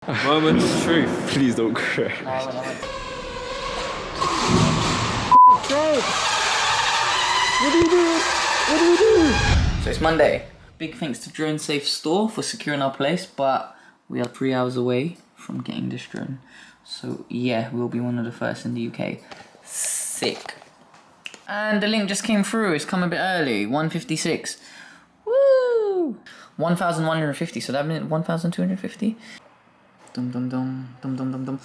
Moment of truth. Please don't cry. What do you do? What do you do? So it's Monday. Big thanks to Drone Safe Store for securing our place, but we are 3 hours away from getting this drone. So yeah, we'll be one of the first in the UK. Sick. And the link just came through. It's come a bit early. 156. Woo! 1,150. So that means 1,250. Dum dum dum dum dum dum dum.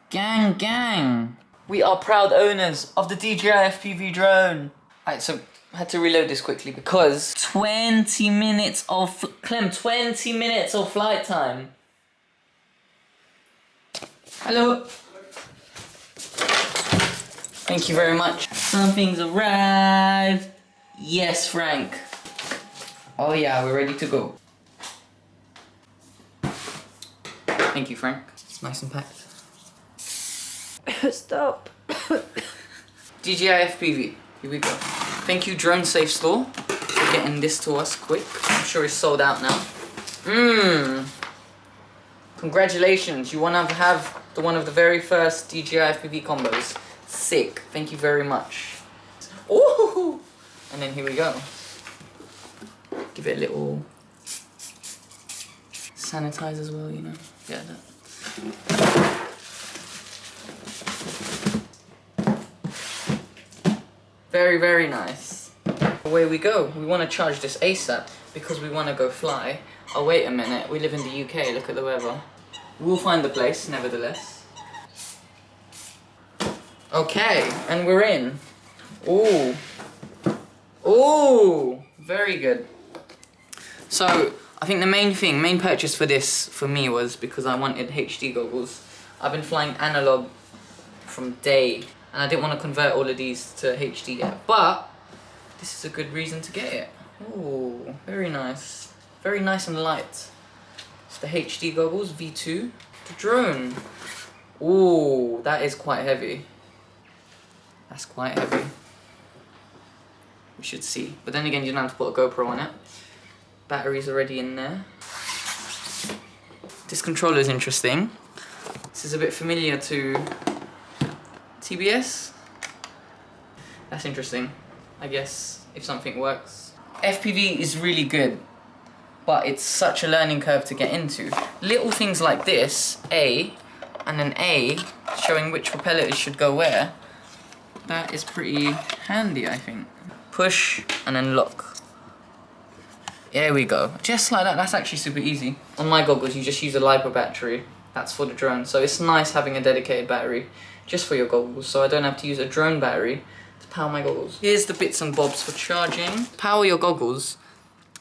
Gang gang. We are proud owners of the DJI FPV Drone. Alright, so I had to reload this quickly because 20 minutes of 20 minutes of flight time. Hello. Thank you very much. Something's arrived. Yes, Frank. Oh yeah, we're ready to go. Thank you, Frank. It's nice and packed. Stop. DJI FPV. Here we go. Thank you, Drone Safe Store, for getting this to us quick. I'm sure it's sold out now. Congratulations. You want to have one of the very first DJI FPV combos. Sick. Thank you very much. Ooh! And then here we go. Give it a little sanitize as well, you know. Yeah, that. Very, very nice. Away we go. We want to charge this ASAP because we want to go fly. Oh, wait a minute. We live in the UK. Look at the weather. We'll find the place, nevertheless. Okay, and we're in. Ooh. Ooh. Very good. So, I think the main purchase for this, for me, was because I wanted HD goggles. I've been flying analog from day, and I didn't want to convert all of these to HD yet, but this is a good reason to get it. Ooh, very nice. Very nice and light. It's the HD goggles, V2. The drone. Ooh, that is quite heavy. That's quite heavy. We should see. But then again, you don't have to put a GoPro on it. Battery's already in there. This controller is interesting. This is a bit familiar to TBS. That's interesting, I guess, if something works. FPV is really good, but it's such a learning curve to get into. Little things like this, A, and an A, showing which propeller it should go where, that is pretty handy, I think. Push, and then lock. There we go. Just like that, that's actually super easy. On my goggles, you just use a LiPo battery. That's for the drone. So it's nice having a dedicated battery just for your goggles, so I don't have to use a drone battery to power my goggles. Here's the bits and bobs for charging. Power your goggles,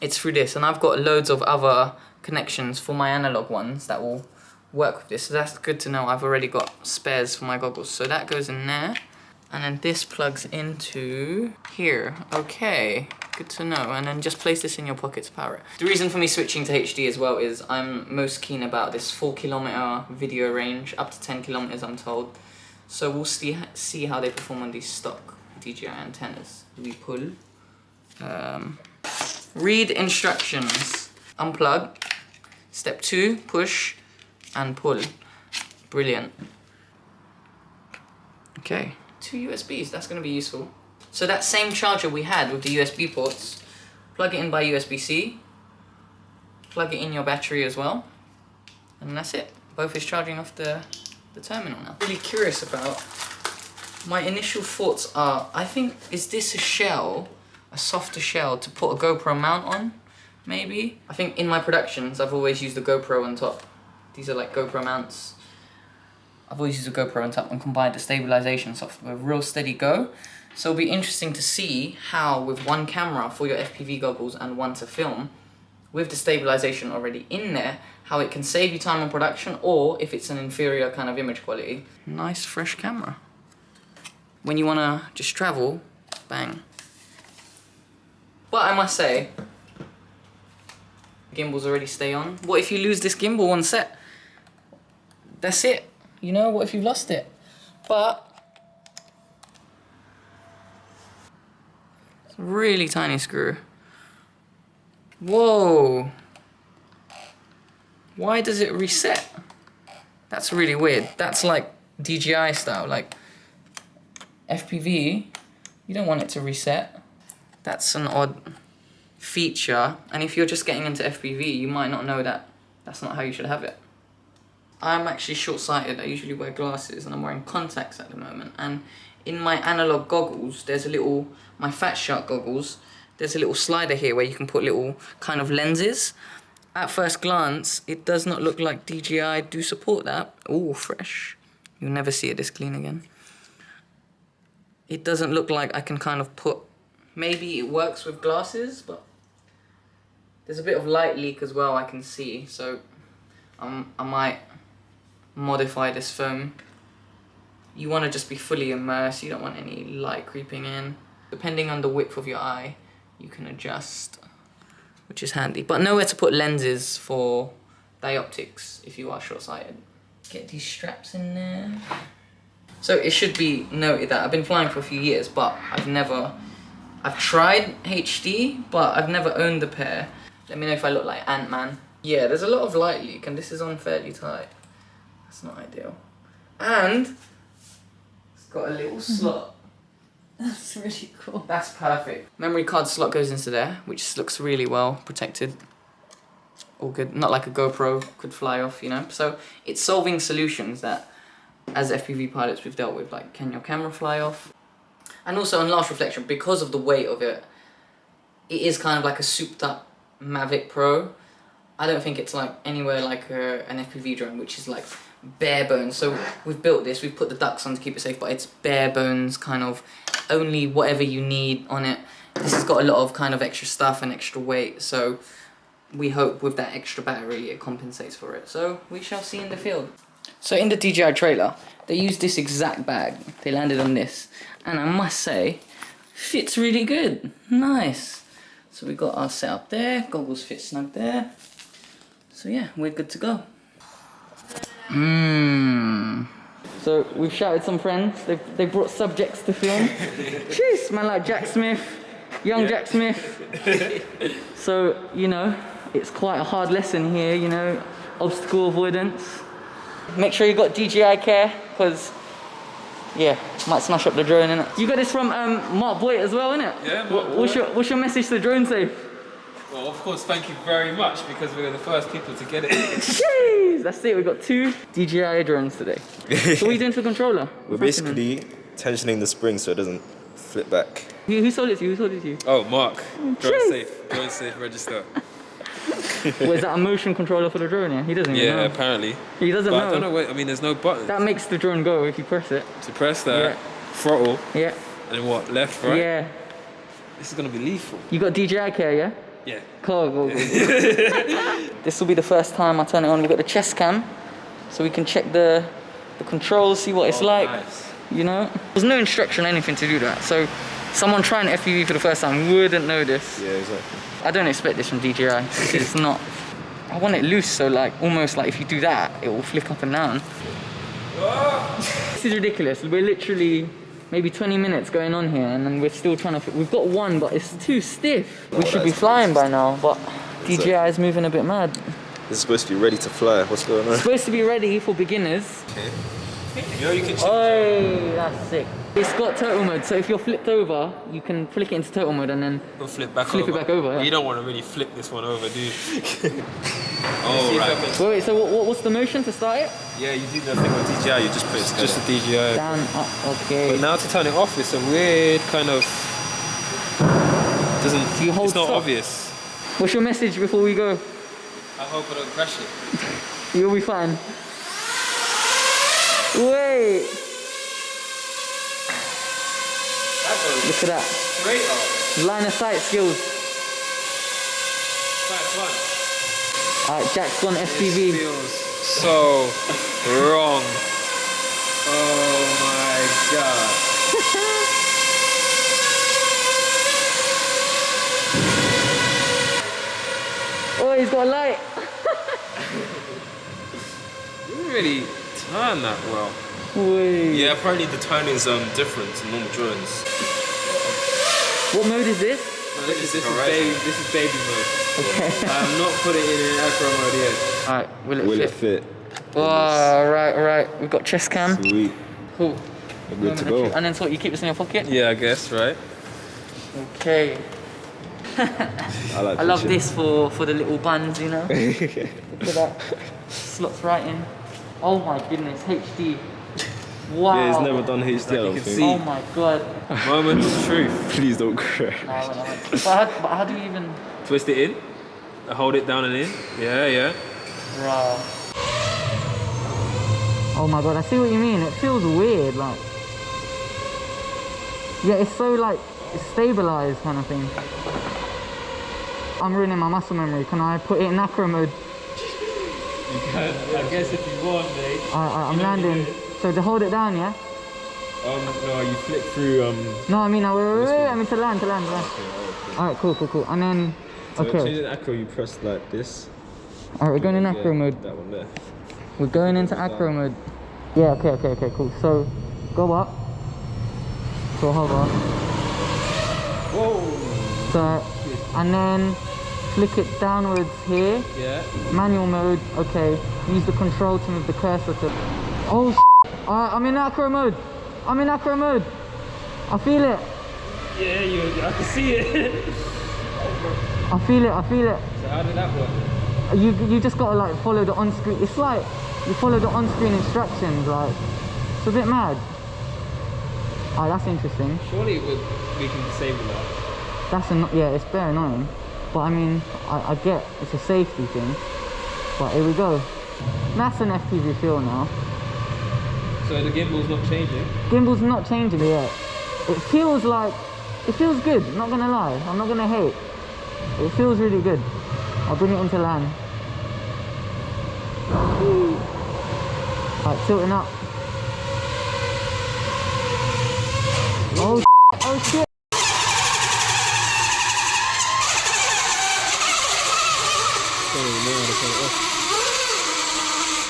it's through this, and I've got loads of other connections for my analog ones that will work with this, so that's good to know. I've already got spares for my goggles, so that goes in there. And then this plugs into here. Okay, good to know. And then just place this in your pocket to power it. The reason for me switching to HD as well is I'm most keen about this 4-kilometer video range, up to 10 kilometers I'm told. So we'll see how they perform on these stock DJI antennas. We pull. Read instructions. Unplug. Step 2, push and pull. Brilliant. Okay. 2 USBs, that's going to be useful. So that same charger we had with the USB ports, plug it in by USB-C, plug it in your battery as well, and that's it. Both is charging off the terminal now. Really curious about, my initial thoughts are, I think, is this a shell, a softer shell to put a GoPro mount on, maybe? I think in my productions, I've always used the GoPro on top. These are like GoPro mounts. I've always used a GoPro on top and combined the stabilization software with real steady go. So it'll be interesting to see how with one camera for your FPV goggles and one to film, with the stabilization already in there, how it can save you time on production or if it's an inferior kind of image quality. Nice fresh camera. When you wanna just travel, bang. But I must say, gimbals already stay on. What if you lose this gimbal on set? That's it. You know, what if you've lost it? But it's a really tiny screw. Whoa. Why does it reset? That's really weird. That's like DJI style, like FPV, you don't want it to reset. That's an odd feature, and if you're just getting into FPV, you might not know that that's not how you should have it. I'm actually short-sighted. I usually wear glasses, and I'm wearing contacts at the moment. And in my analog goggles, there's a little, my Fat Shark goggles, there's a little slider here where you can put little kind of lenses. At first glance, it does not look like DJI do support that. Ooh, fresh. You'll never see it this clean again. It doesn't look like I can kind of put, maybe it works with glasses, but there's a bit of light leak as well I can see, so I might modify this foam. You want to just be fully immersed, you don't want any light creeping in. Depending on the width of your eye, you can adjust, which is handy. But nowhere to put lenses for dioptics if you are short-sighted. Get these straps in there. So it should be noted that I've been flying for a few years, but I've tried HD, but I've never owned the pair. Let me know if I look like Ant-Man. Yeah, there's a lot of light leak, and this is on fairly tight. That's not ideal. And it's got a little slot. That's really cool. That's perfect. Memory card slot goes into there, which looks really well protected. All good. Not like a GoPro could fly off, you know. So it's solving solutions that, as FPV pilots, we've dealt with, like, can your camera fly off? And also on last reflection, because of the weight of it, it is kind of like a souped up Mavic Pro. I don't think it's like anywhere like an FPV drone, which is like bare bones. So we've built this, we've put the ducts on to keep it safe, but it's bare bones, kind of only whatever you need on it. This has got a lot of kind of extra stuff and extra weight, so we hope with that extra battery it compensates for it. So we shall see in the field. So in the DJI trailer, they used this exact bag. They landed on this, and I must say, fits really good. Nice. So we got our setup there, goggles fit snug there. So yeah, we're good to go. So we've shouted some friends. They brought subjects to film. Jeez, man, like Jack Smith, young Jack Smith. So, you know, it's quite a hard lesson here, you know, obstacle avoidance. Make sure you got DJI care, because, yeah, might smash up the drone, innit? You got this from Mark Boyd as well, innit? Yeah, Mark what's your message to Drone Safe? Well, of course, thank you very much, because we were the first people to get it. Jeez, that's it. We got 2 DJI drones today. So what are you doing to the controller? We're basically tensioning the spring so it doesn't flip back. Who sold it to you? Who sold it to you? Oh, Mark. Drone Safe register. Well, is that a motion controller for the drone? Yeah, he doesn't even know. Yeah, apparently. He doesn't But know. I don't know where, I mean, there's no button. That makes the drone go if you press it. To press that, Yeah. throttle, Yeah. and then what, left, right? Yeah. This is going to be lethal. You got DJI care, yeah? Yeah. Cool. This will be the first time I turn it on. We've got the chest cam, so we can check the controls, see what it's like. Nice. You know? There's no instruction or anything to do that, so someone trying FPV for the first time wouldn't know this. Yeah, exactly. I don't expect this from DJI. It's not. I want it loose, so like almost like if you do that, it will flick up and down. This is ridiculous. We're literally maybe 20 minutes going on here, and then we're still trying to. We've got one, but it's too stiff. We should be flying by now, but DJI is moving a bit mad. This is supposed to be ready to fly. What's going on? It's supposed to be ready for beginners. Okay. You know, you can Oh, that's sick. It's got turtle mode, so if you're flipped over, you can flick it into turtle mode and then flip back flip over. it back over. Yeah. You don't want to really flip this one over, do you? Oh, right. Wait, so what's the motion to start it? Yeah, you do nothing with DJI, you just put it together. Just the DJI. Down, up, okay. But now to turn it off, it's a weird kind of... Do you hold it's not stop? obvious. What's your message before we go? I hope I don't crash it. You'll be fine. Wait! Look at that. Straight up. Line of sight skills. That's fun. Alright, Jack's on It FPV. feels so wrong. Oh my god. Oh, he's got a light. You didn't really turn that well. Wait. Yeah, apparently the timing's different to normal drones. What mode is this? This is baby mode. Okay. I'm not putting it in acro mode yet. Alright, will it Will fit? it fit? Oh, alright. We've got chest cam. Sweet. Cool. We're good to go. And then so what, you keep this in your pocket? Yeah, I guess, right? Okay. I love this for the little buns, you know? Look at that. Slots right in. Oh my goodness, HD. Wow. Yeah, he's never done HD, I don't can think. see. Oh my god. Moment of truth. Please don't cry. But how do you even... Twist it in. Hold it down and in. Yeah. Wow. Oh my god, I see what you mean. It feels weird, like... Yeah, it's so like, it's stabilized kind of thing. I'm ruining my muscle memory. Can I put it in acro mode? You can, I guess if you want, mate. I'm landing. So to hold it down, yeah? No, you flick through, No, I mean, wait, I mean to land. Alright, cool. And then, So okay. changing acro, you press like this. Alright, we're going in acro mode. That one there. We're going into acro mode. Yeah, okay, cool. So, go up. So hover. Whoa! So, and then flick it downwards here. Yeah. Manual mode, okay. Use the control to move the cursor to... Oh, I'm in acro mode. I feel it. Yeah, I can see it. I feel it. So how did that work? You just gotta like follow the on-screen. It's like you follow the on-screen instructions. Like it's a bit mad. Oh, that's interesting. Surely we can disable that. Yeah, it's very annoying. But I mean, I get it's a safety thing. But here we go. That's an FPV feel now. So the gimbal's not changing? Gimbal's not changing yet. It feels good. I'm not gonna lie. I'm not gonna hate. It feels really good. I'll bring it into land. Alright, tilting up. Oh shit!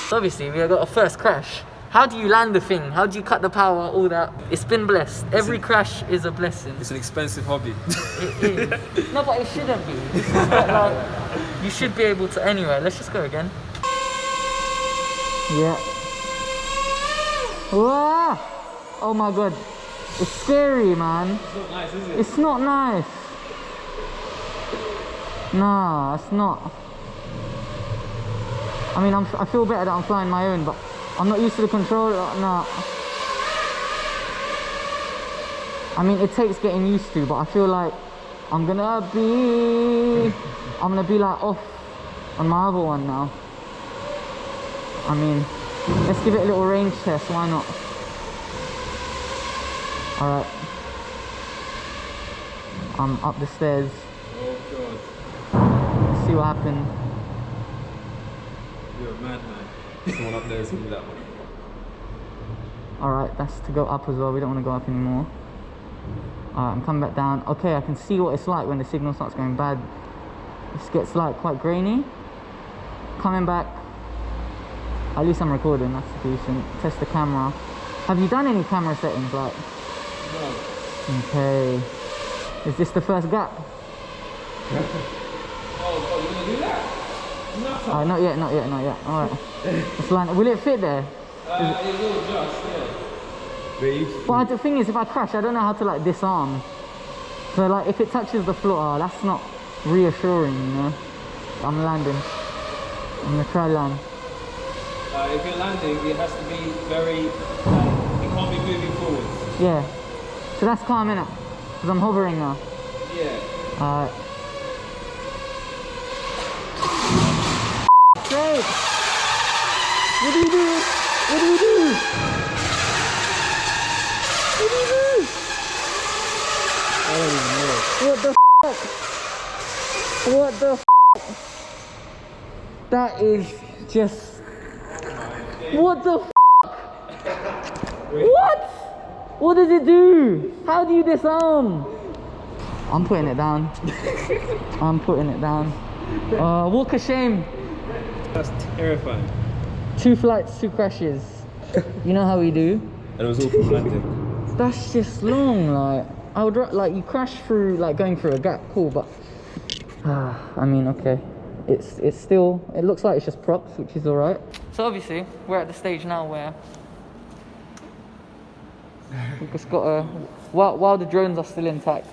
So obviously we got a first crash. How do you land the thing? How do you cut the power? All that. It's been blessed. Every crash is a blessing. It's an expensive hobby. It is. No, but it shouldn't be. This is not like you should be able to. Anyway, let's just go again. Yeah. Whoa! Oh my god. It's scary, man. It's not nice, is it? It's not nice. Nah, it's not. I mean, I feel better that I'm flying my own, but I'm not used to the controller. Nah. I mean, it takes getting used to, but I feel like I'm gonna be like off on my other one now. I mean, let's give it a little range test. Why not? All right. I'm up the stairs. Oh god. Let's see what happened. You're a madman. Someone up there is gonna be that one. Alright, that's to go up as well. We don't want to go up anymore. Alright, I'm coming back down. Okay, I can see what it's like when the signal starts going bad. This gets like quite grainy. Coming back. At least I'm recording, that's decent. Test the camera. Have you done any camera settings like? No. Okay. Is this the first gap? Oh, you wanna do that? No. Not yet. Alright. Let's land. Will it fit there? It will just, yeah. But the thing is, if I crash, I don't know how to like disarm. So like, if it touches the floor, that's not reassuring, you know. I'm landing. I'm gonna try land. If you're landing, it has to be very, it can't be moving forwards. Yeah. So that's calm, innit? Because I'm hovering now. Yeah. Alright. Great! What do you do? What do you do? What do you do? I don't even know. What the f***? What the f***? That is just... What the f***? What? What does it do? How do you disarm? I'm putting it down. I'm putting it down. Walk of shame. That's terrifying. 2 flights, 2 crashes. You know how we do. And it was all from landing. That's just long, like. I would like you crash through like going through a gap, cool, but I mean, okay. It's still, it looks like it's just props, which is alright. So So obviously, we're at the stage now where we've just got to, while the drones are still intact.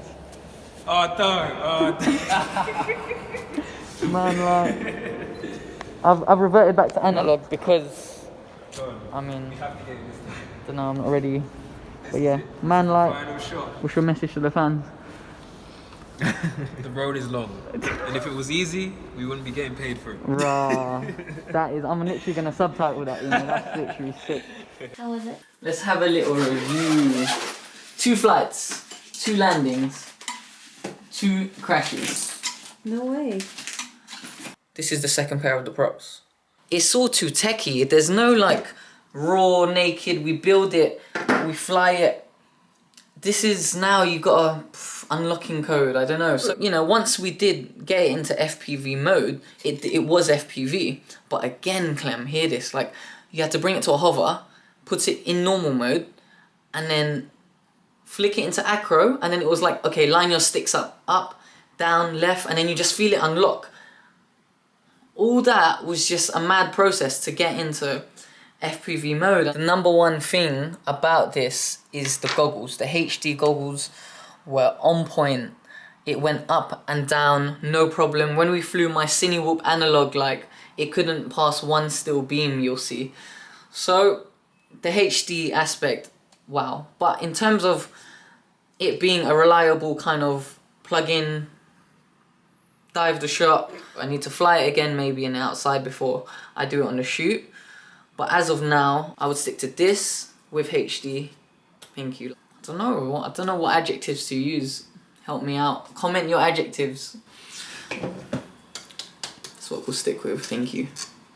Oh, don't. Man, like, I've reverted back to analog because, I mean, We have to get this thing. don't know, I'm not ready. But yeah, man, like, Final shot. what's your message to the fans? The road is long. And if it was easy, we wouldn't be getting paid for it. Rah, that is, I'm literally gonna subtitle that, you know, that's literally sick. How was it? Let's have a little review. 2 flights, 2 landings, 2 crashes. No way. This is the second pair of the props. It's all too techie. There's no like raw, naked, we build it, we fly it. This is now you got a unlocking code, I don't know. So, you know, once we did get it into FPV mode, it was FPV. But again, Clem, hear this, like you had to bring it to a hover, put it in normal mode, and then flick it into acro, and then it was like, okay, line your sticks up, down, left, and then you just feel it unlock. All that was just a mad process to get into FPV mode. The number one thing about this is the goggles. The HD goggles were on point. It went up and down, no problem. When we flew my Cinewhoop analog, like, it couldn't pass one still beam, you'll see. So, the HD aspect, wow. But in terms of it being a reliable kind of plug-in, dive the shot, I need to fly it again maybe in the outside before I do it on the shoot. But as of now, I would stick to this with HD. Thank you. I don't know what adjectives to use. Help me out. Comment your adjectives. That's what we'll stick with. Thank you.